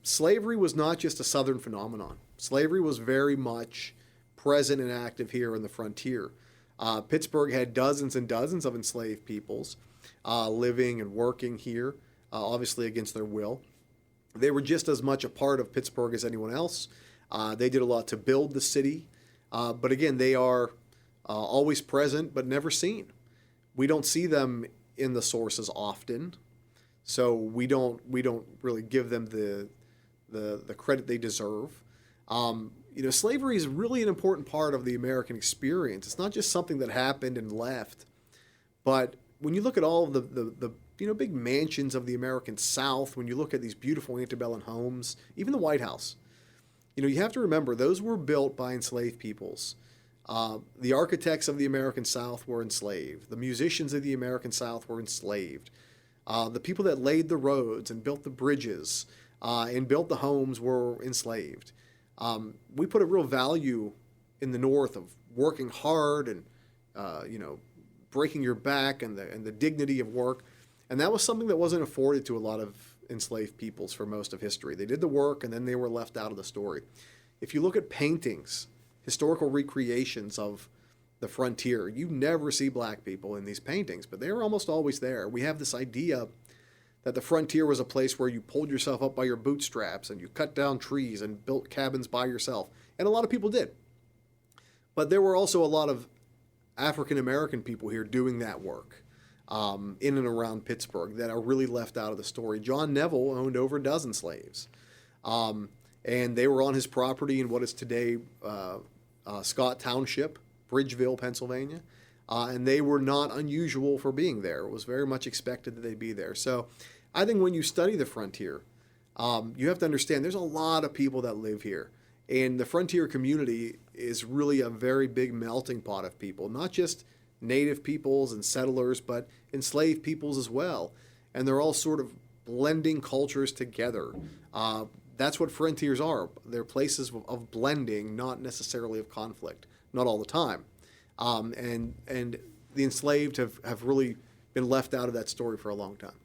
Slavery was not just a southern phenomenon. Slavery was very much present and active here in the frontier. Pittsburgh had dozens and dozens of enslaved peoples living and working here, obviously against their will. They were just as much a part of Pittsburgh as anyone else. They did a lot to build the city. But again, they are always present but never seen. We don't see them in the sources often, so we don't really give them the credit they deserve. Slavery is really an important part of the American experience. It's not just something that happened and left, but when you look at all of the big mansions of the American South, when you look at these beautiful antebellum homes, even the White House, you have to remember those were built by enslaved peoples. The architects of the American South were enslaved. The musicians of the American South were enslaved. The people that laid the roads and built the bridges and built the homes were enslaved. We put a real value in the North of working hard and breaking your back and the dignity of work, and that was something that wasn't afforded to a lot of enslaved peoples for most of history. They did the work and then they were left out of the story. If you look at paintings, historical recreations of the frontier, you never see black people in these paintings, but they're almost always there. We have this idea that the frontier was a place where you pulled yourself up by your bootstraps and you cut down trees and built cabins by yourself, and a lot of people did. But there were also a lot of African American people here doing that work in and around Pittsburgh that are really left out of the story. John Neville owned over a dozen slaves, and they were on his property in what is today Scott Township, Bridgeville, Pennsylvania, and they were not unusual for being there. It was very much expected that they'd be there. So I think when you study the frontier, you have to understand there's a lot of people that live here. And the frontier community is really a very big melting pot of people, not just native peoples and settlers, but enslaved peoples as well. And they're all sort of blending cultures together. That's what frontiers are. They're places of blending, not necessarily of conflict, not all the time. And the enslaved have really been left out of that story for a long time.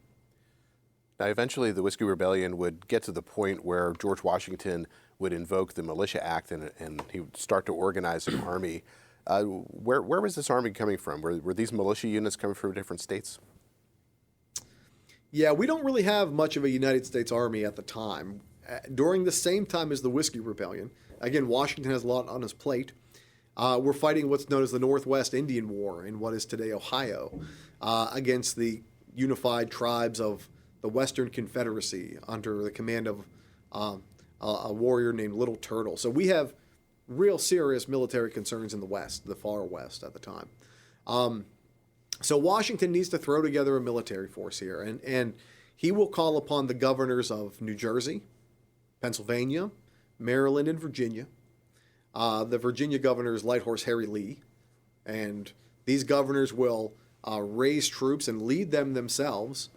Now, eventually the Whiskey Rebellion would get to the point where George Washington would invoke the Militia Act and he would start to organize an army. Where was this army coming from? Were these militia units coming from different states? Yeah, we don't really have much of a United States Army at the time. during the same time as the Whiskey Rebellion, again, Washington has a lot on his plate. We're fighting what's known as the Northwest Indian War in what is today Ohio against the unified tribes of the Western Confederacy under the command of a warrior named Little Turtle. So we have real serious military concerns in the West, the far West at the time. So Washington needs to throw together a military force here, and he will call upon the governors of New Jersey, Pennsylvania, Maryland, and Virginia. The Virginia governor is Light Horse Harry Lee, and these governors will raise troops and lead them themselves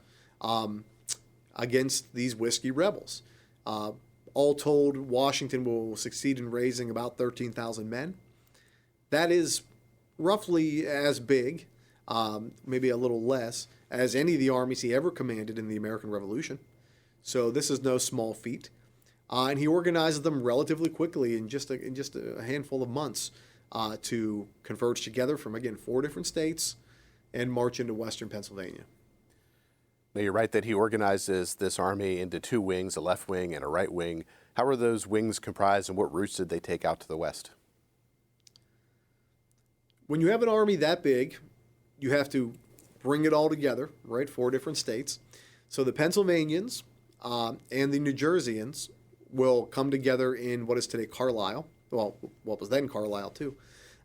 against these whiskey rebels. All told, Washington will succeed in raising about 13,000 men. That is roughly as big, maybe a little less, as any of the armies he ever commanded in the American Revolution. So this is no small feat. And he organizes them relatively quickly in just a handful of months to converge together from, again, 4 different states and march into western Pennsylvania. Now, you're right that he organizes this army into 2 wings, a left wing and a right wing. How are those wings comprised, and what routes did they take out to the west? When you have an army that big, you have to bring it all together, right? 4 different states. So the Pennsylvanians and the New Jerseyans will come together in what is today Carlisle. Well, what was then Carlisle, too.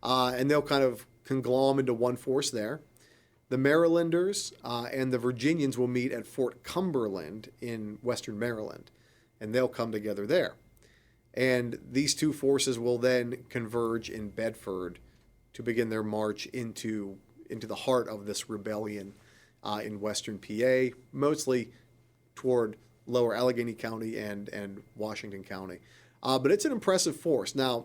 And they'll kind of conglomerate into one force there. The Marylanders and the Virginians will meet at Fort Cumberland in western Maryland, and they'll come together there. And these 2 forces will then converge in Bedford to begin their march into the heart of this rebellion in western PA, mostly toward lower Allegheny County and Washington County. But it's an impressive force. Now,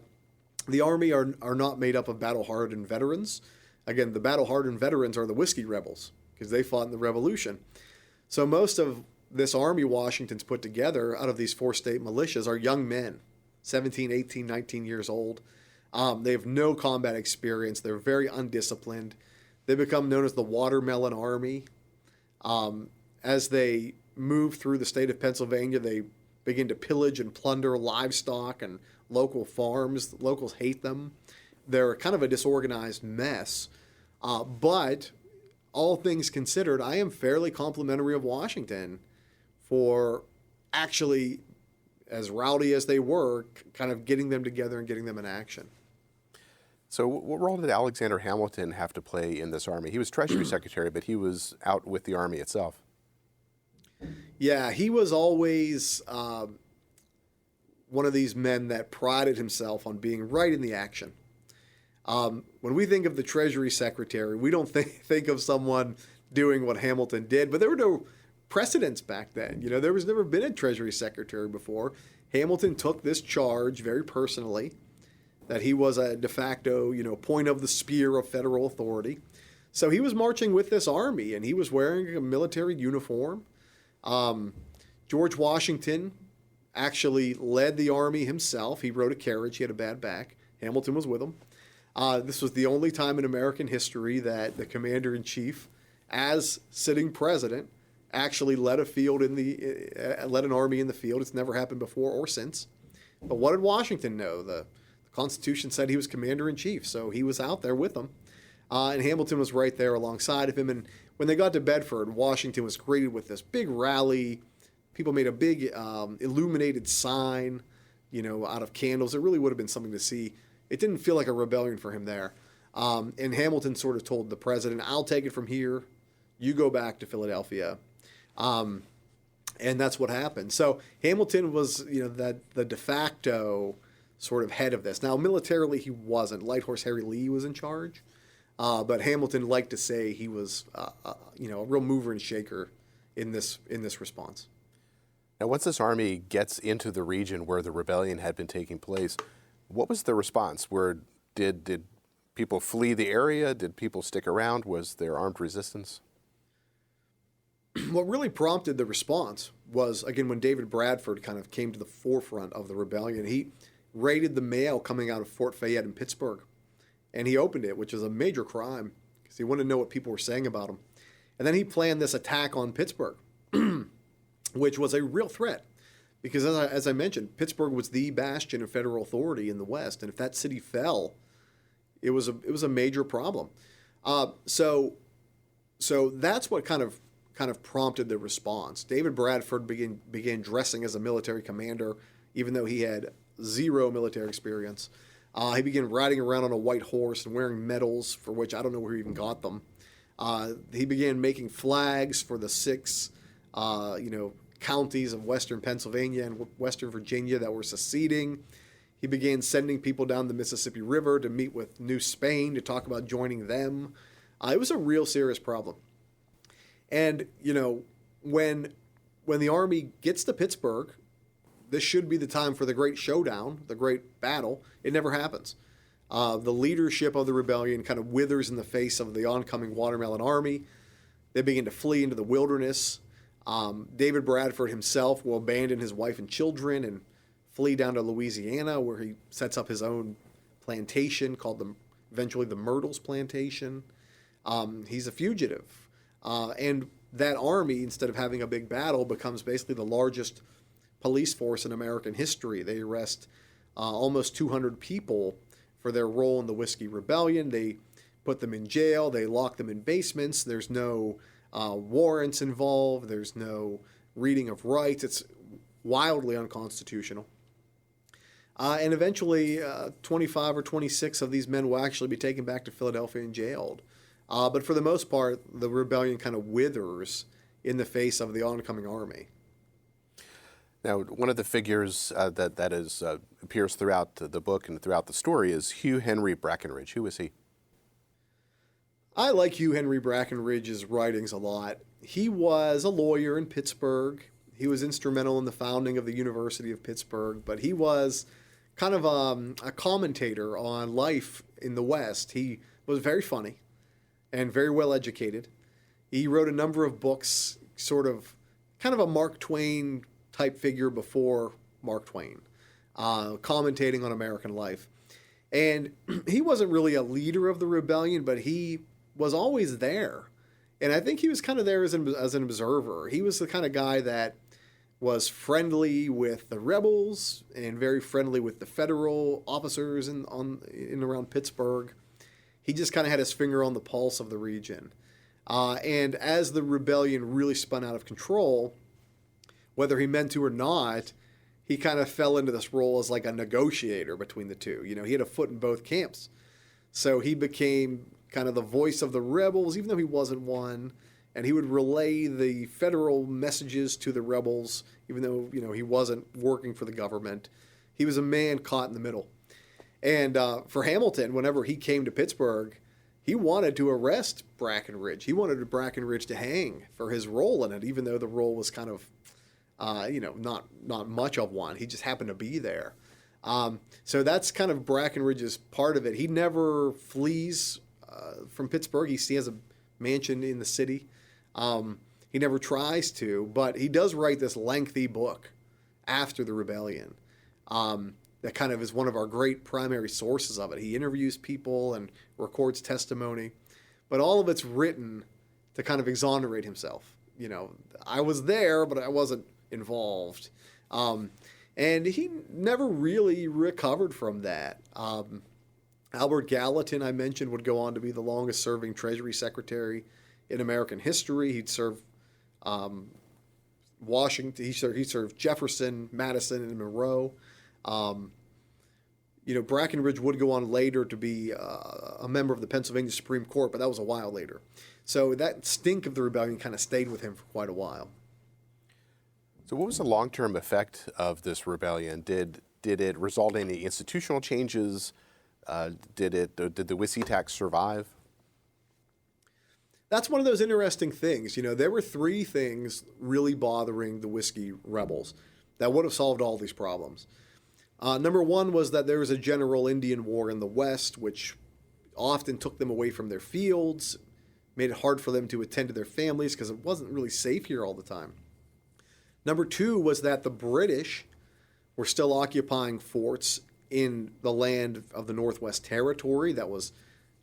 the Army are not made up of battle-hardened veterans. Again, the battle-hardened veterans are the whiskey rebels because they fought in the Revolution. So most of this Army Washington's put together out of these 4 state militias are young men, 17, 18, 19 years old. They have no combat experience. They're very undisciplined. They become known as the Watermelon Army. As they move through the state of Pennsylvania, they begin to pillage and plunder livestock and local farms. The locals hate them. They're kind of a disorganized mess. But all things considered, I am fairly complimentary of Washington for actually, as rowdy as they were, kind of getting them together and getting them in action. So what role did Alexander Hamilton have to play in this army? He was Treasury Secretary, but he was out with the army itself. Yeah, he was always one of these men that prided himself on being right in the action. When we think of the Treasury Secretary, we don't think of someone doing what Hamilton did, but there were no precedents back then. You know, there was never been a Treasury Secretary before. Hamilton took this charge very personally, that he was a de facto, point of the spear of federal authority. So he was marching with this army, and he was wearing a military uniform. George Washington actually led the army himself. He rode a carriage. He had a bad back. Hamilton was with him. This was the only time in American history that the commander-in-chief, as sitting president, actually led an army in the field. It's never happened before or since. But what did Washington know? The Constitution said he was commander-in-chief, so he was out there with them. And Hamilton was right there alongside of him. And when they got to Bedford, Washington was greeted with this big rally. People made a big illuminated sign, out of candles. It really would have been something to see. It didn't feel like a rebellion for him there. And Hamilton sort of told the president, I'll take it from here. You go back to Philadelphia. And that's what happened. So Hamilton was, the de facto sort of head of this. Now, militarily, he wasn't. Light Horse Harry Lee was in charge. But Hamilton liked to say he was, a real mover and shaker in this response. Now, once this army gets into the region where the rebellion had been taking place, what was the response? Did people flee the area? Did people stick around? Was there armed resistance? What really prompted the response was, again, when David Bradford kind of came to the forefront of the rebellion. He raided the mail coming out of Fort Fayette in Pittsburgh, and he opened it, which is a major crime because he wanted to know what people were saying about him. And then he planned this attack on Pittsburgh, which was a real threat because as I mentioned, Pittsburgh was the bastion of federal authority in the West, and if that city fell, it was a major problem. So that's what kind of prompted the response. David Bradford began dressing as a military commander, even though he had zero military experience. He began riding around on a white horse and wearing medals, for which I don't know where he even got them. He began making flags for the 6, counties of western Pennsylvania and western Virginia that were seceding. He began sending people down the Mississippi River to meet with New Spain to talk about joining them. It was a real serious problem. And, when the Army gets to Pittsburgh, this should be the time for the great showdown, the great battle. It never happens. The leadership of the rebellion kind of withers in the face of the oncoming Watermelon Army. They begin to flee into the wilderness. David Bradford himself will abandon his wife and children and flee down to Louisiana, where he sets up his own plantation called eventually the Myrtles Plantation. He's a fugitive. And that army, instead of having a big battle, becomes basically the largest police force in American history. They arrest almost 200 people for their role in the Whiskey Rebellion. They put them in jail. They lock them in basements. There's no warrants involved. There's no reading of rights. It's wildly unconstitutional. And eventually, 25 or 26 of these men will actually be taken back to Philadelphia and jailed. But for the most part, the rebellion kind of withers in the face of the oncoming army. Now, one of the figures that appears throughout the book and throughout the story is Hugh Henry Brackenridge. Who is he? I like Hugh Henry Brackenridge's writings a lot. He was a lawyer in Pittsburgh. He was instrumental in the founding of the University of Pittsburgh, but he was kind of a commentator on life in the West. He was very funny and very well educated. He wrote a number of books, kind of a Mark Twain type figure before Mark Twain, commentating on American life. And he wasn't really a leader of the rebellion, but he was always there. And I think he was kind of there as an observer. He was the kind of guy that was friendly with the rebels and very friendly with the federal officers in around Pittsburgh. He just kind of had his finger on the pulse of the region. And as the rebellion really spun out of control, whether he meant to or not, he kind of fell into this role as like a negotiator between the two. He had a foot in both camps. So he became kind of the voice of the rebels, even though he wasn't one. And he would relay the federal messages to the rebels, even though, he wasn't working for the government. He was a man caught in the middle. And for Hamilton, whenever he came to Pittsburgh, he wanted to arrest Brackenridge. He wanted Brackenridge to hang for his role in it, even though the role was kind of, not much of one. He just happened to be there. So that's kind of Brackenridge's part of it. He never flees from Pittsburgh. He has a mansion in the city. He never tries to, but he does write this lengthy book after the rebellion that kind of is one of our great primary sources of it. He interviews people and records testimony, but all of it's written to kind of exonerate himself. I was there, but I wasn't involved. And he never really recovered from that. Albert Gallatin, I mentioned, would go on to be the longest serving Treasury Secretary in American history. He'd served Washington. He served Jefferson, Madison, and Monroe. Brackenridge would go on later to be a member of the Pennsylvania Supreme Court, but that was a while later. So that stink of the rebellion kind of stayed with him for quite a while. So what was the long-term effect of this rebellion? Did it result in any institutional changes? Did the whiskey tax survive? That's one of those interesting things. There were 3 things really bothering the whiskey rebels that would have solved all these problems. Number 1 was that there was a general Indian war in the West, which often took them away from their fields, made it hard for them to attend to their families because it wasn't really safe here all the time. Number 2 was that the British were still occupying forts in the land of the Northwest Territory. That was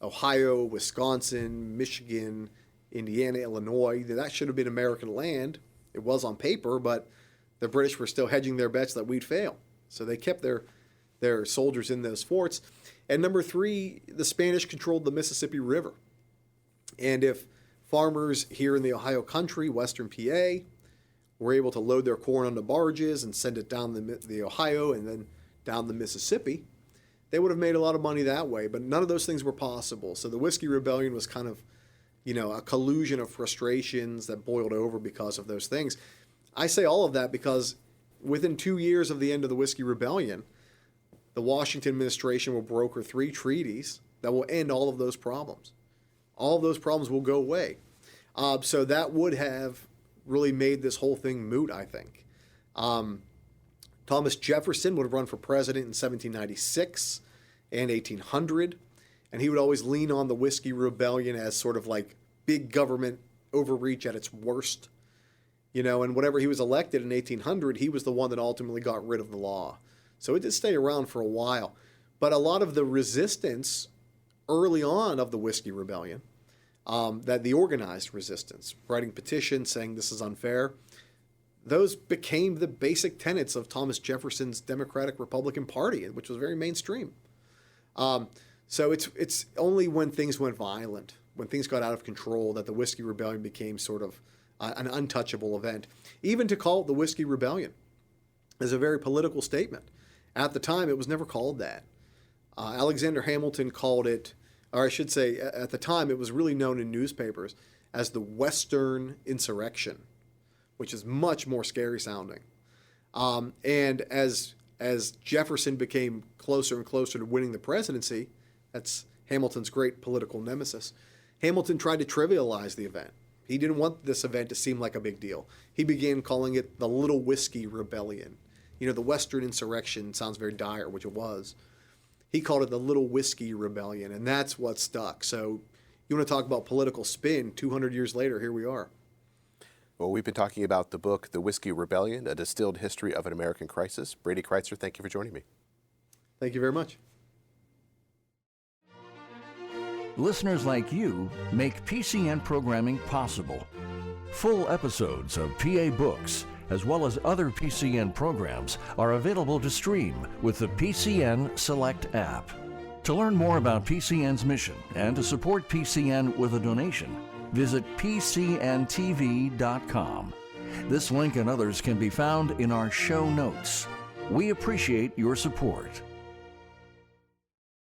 Ohio, Wisconsin, Michigan, Indiana, Illinois. That should have been American land. It was on paper, but The British were still hedging their bets that we'd fail. So they kept their soldiers in those forts. And number three, the Spanish controlled the Mississippi River. And if farmers here in the Ohio country, western PA, were able to load their corn onto barges and send it down the Ohio and then down the Mississippi, they would have made a lot of money that way. But none of those things were possible. So the Whiskey Rebellion was kind of, a collusion of frustrations that boiled over because of those things. I say all of that because within 2 years of the end of the Whiskey Rebellion, the Washington administration will broker 3 treaties that will end all of those problems. All of those problems will go away. So that would have really made this whole thing moot, I think. Thomas Jefferson would have run for president in 1796 and 1800, and he would always lean on the Whiskey Rebellion as sort of like big government overreach at its worst. And whenever he was elected in 1800, he was the one that ultimately got rid of the law. So it did stay around for a while. But a lot of the resistance early on of the Whiskey Rebellion, that the organized resistance, writing petitions saying this is unfair, those became the basic tenets of Thomas Jefferson's Democratic Republican Party, which was very mainstream. So it's only when things went violent, when things got out of control, that the Whiskey Rebellion became sort of an untouchable event. Even to call it the Whiskey Rebellion is a very political statement. At the time, it was never called that. Alexander Hamilton called it, or I should say, at the time, it was really known in newspapers as the Western Insurrection, which is much more scary sounding. And as Jefferson became closer and closer to winning the presidency, that's Hamilton's great political nemesis, Hamilton tried to trivialize the event. He didn't want this event to seem like a big deal. He began calling it the Little Whiskey Rebellion. The Western Insurrection sounds very dire, which it was. He called it the Little Whiskey Rebellion, and that's what stuck. So you want to talk about political spin, 200 years later, here we are. Well, we've been talking about the book, The Whiskey Rebellion, A Distilled History of an American Crisis. Brady Crytzer, thank you for joining me. Thank you very much. Listeners like you make PCN programming possible. Full episodes of PA Books, as well as other PCN programs, are available to stream with the PCN Select app. To learn more about PCN's mission and to support PCN with a donation, visit pcntv.com. This link and others can be found in our show notes. We appreciate your support.